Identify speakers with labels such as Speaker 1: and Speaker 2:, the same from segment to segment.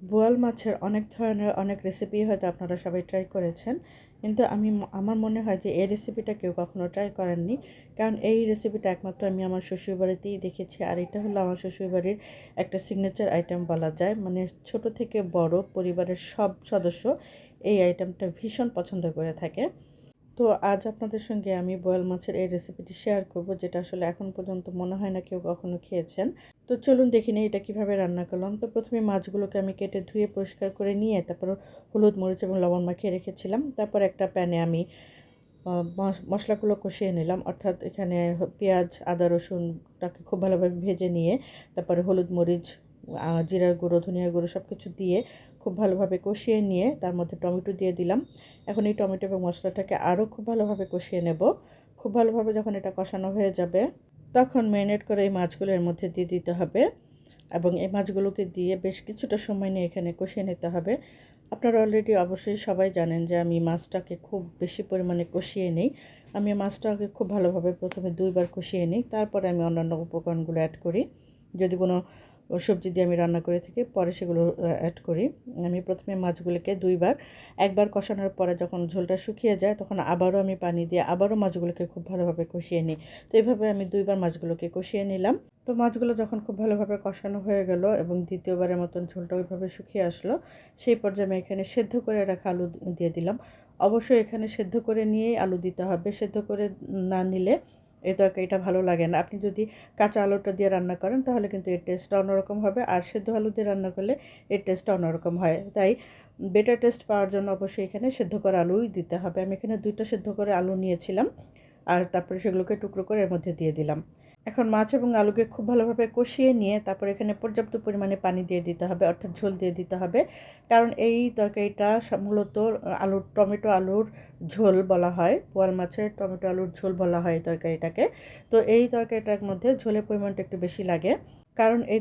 Speaker 1: বোয়াল মাছের অনেক ধরনের অনেক রেসিপি হয়তো আপনারা সবাই ট্রাই করেছেন, কিন্তু আমার মনে হয় যে এই রেসিপিটা কেউ কখনো ট্রাই করেননি। কারণ এই রেসিপিটা একমাত্র আমি আমার শ্বশুরবাড়িতেই দেখেছি, আর এটা হলো আমার শ্বশুরবাড়ির একটা সিগনেচার আইটেম বলা যায়। মানে ছোট থেকে বড় পরিবারের সব সদস্য এই আইটেমটা ভীষণ পছন্দ করে থাকে। তো আজ আপনাদের সঙ্গে আমি বোয়াল মাছের এই রেসিপিটি শেয়ার করব, যেটা আসলে এখন পর্যন্ত মনে হয় না কেউ কখনো খেয়েছেন। তো চলুন দেখি নিই এটা কিভাবে রান্না করলাম। তো প্রথমে মাছগুলোকে আমি কেটে ধুয়ে পরিষ্কার করে নিয়ে তারপর হলুদ মরিচ এবং লবণ মাখিয়ে রেখেছিলাম। তারপর একটা প্যানে আমি মশলাগুলো কষিয়ে নিলাম, অর্থাৎ এখানে পেঁয়াজ আদা রসুনটাকে খুব ভালোভাবে ভেজে নিয়ে তারপরে হলুদ মরিচ জিরার গুঁড়ো ধনিয়ার গুঁড়ো সব কিছু দিয়ে খুব ভালোভাবে কষিয়ে নিয়ে তার মধ্যে টমেটো দিয়ে দিলাম। এখন এই টমেটো এবং মশলাটাকে আরও খুব ভালোভাবে কষিয়ে নেব। খুব ভালোভাবে যখন এটা কষানো হয়ে যাবে, তখন ম্যারিনেট করে এই মাছগুলো এর মধ্যে দিয়ে দিতে হবে এবং এই মাছগুলোকে দিয়ে বেশ কিছুটা সময় নিয়ে এখানে কষিয়ে নিতে হবে। আপনারা অলরেডি অবশ্যই সবাই জানেন যে আমি মাছটাকে খুব বেশি পরিমাণে কষিয়ে নিই। আমি মাছটাকে খুব ভালোভাবে প্রথমে 2 বার কষিয়ে নিই, তারপরে আমি অন্যান্য উপকরণগুলো অ্যাড করি। যদি কোনো সবজি দিয়ে আমি রান্না করে থাকি পরে সেগুলো অ্যাড করি। আমি প্রথমে মাছগুলোকে 2 বার, একবার কষানোর পরে যখন ঝোলটা শুকিয়ে যায় তখন আবারও আমি পানি দিয়ে আবারও মাছগুলোকে খুব ভালোভাবে কষিয়ে নিই। তো এইভাবে আমি 2 বার মাছগুলোকে কষিয়ে নিলাম। তো মাছগুলো যখন খুব ভালোভাবে কষানো হয়ে গেল এবং দ্বিতীয়বারের মতন ঝোলটা ওইভাবে শুকিয়ে আসলো, সেই পর্যায়ে আমি এখানে সেদ্ধ করে রাখা আলু দিয়ে দিলাম। অবশ্যই এখানে সেদ্ধ করে নিয়েই আলু দিতে হবে। সেদ্ধ করে না নিলে এই তরকারিটা ভালো লাগে না। আপনি যদি কাঁচা আলুটা দিয়ে রান্না করেন তাহলে কিন্তু এর টেস্টটা অন্যরকম হবে, আর সেদ্ধ আলু দিয়ে রান্না করলে এর টেস্টটা অন্যরকম হয়। তাই বেটার টেস্ট পাওয়ার জন্য অবশ্যই এখানে সেদ্ধ করা আলুই দিতে হবে। আমি এখানে 2টা সেদ্ধ করে আলু নিয়েছিলাম, আর তারপরে সেগুলোকে টুকরো করে এর মধ্যে দিয়ে দিলাম। এখন মাছ এবং আলুকে খুব ভালোভাবে কষিয়ে নিয়ে তারপর এখানে পর্যাপ্ত পরিমাণে পানি দিয়ে দিতে হবে, অর্থাৎ ঝোল দিয়ে দিতে হবে। কারণ এই তরকারিটা মূলত টমেটো আলুর ঝোল বলা হয়। বোয়াল মাছের টমেটো আলুর ঝোল বলা হয় এই তরকারিটাকে। তো এই তরকারিটার মধ্যে ঝোলের পরিমাণটা একটু বেশি লাগে, কারণ এই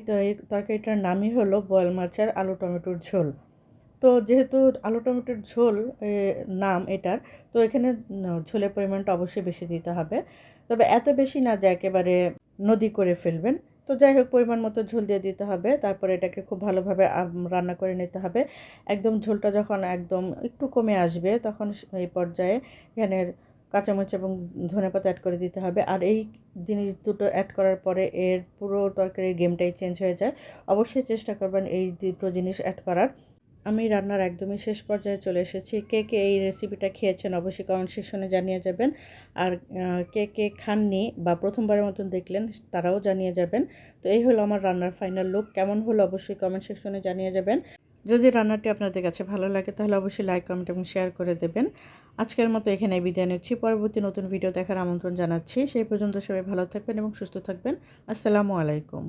Speaker 1: তরকারিটার নামই হলো বোয়াল মাছের আলু টমেটোর ঝোল। তো যেহেতু আলু টমেটোর ঝোল নাম এটার, তো এখানে ঝোলের পরিমাণটা অবশ্যই বেশি দিতে হবে। তবে এত বেশি না যে একেবারে নদী করে ফেলবেন। তো যাই হোক, পরিমাণ মতো ঝোল দিয়ে দিতে হবে। তারপরে এটাকে খুব ভালোভাবে রান্না করে নিতে হবে। একদম ঝোলটা যখন একদম একটু কমে আসবে তখন এই পর্যায়ে এখানে কাঁচামরিচ এবং ধনেপাতা অ্যাড করে দিতে হবে। আর এই জিনিস দুটো অ্যাড করার পরে এর পুরো তরকারির গেমটাই চেঞ্জ হয়ে যায়। অবশ্যই চেষ্টা করবেন এই দুটো জিনিস অ্যাড করার। আমি রান্নার একদমই শেষ পর্যায়ে চলে এসেছি। কে কে এই রেসিপিটা খেয়েছেন অবশ্যই কমেন্ট সেকশনে জানিয়ে যাবেন। আর কে কে খাননি বা প্রথমবারের মতন দেখলেন তারাও জানিয়ে যাবেন। তো এই হলো আমার রান্নার ফাইনাল লুক। কেমন হলো অবশ্যই কমেন্ট সেকশনে জানিয়ে যাবেন। যদি রান্নাটি আপনাদের কাছে ভালো লাগে তাহলে অবশ্যই লাইক কমেন্ট এবং শেয়ার করে দেবেন। আজকের মতো এখানে বিদায় নিচ্ছি। পরবর্তী নতুন ভিডিও দেখার আমন্ত্রণ জানাচ্ছি। সেই পর্যন্ত সবাই ভালো থাকবেন এবং সুস্থ থাকবেন। আসসালামু আলাইকুম।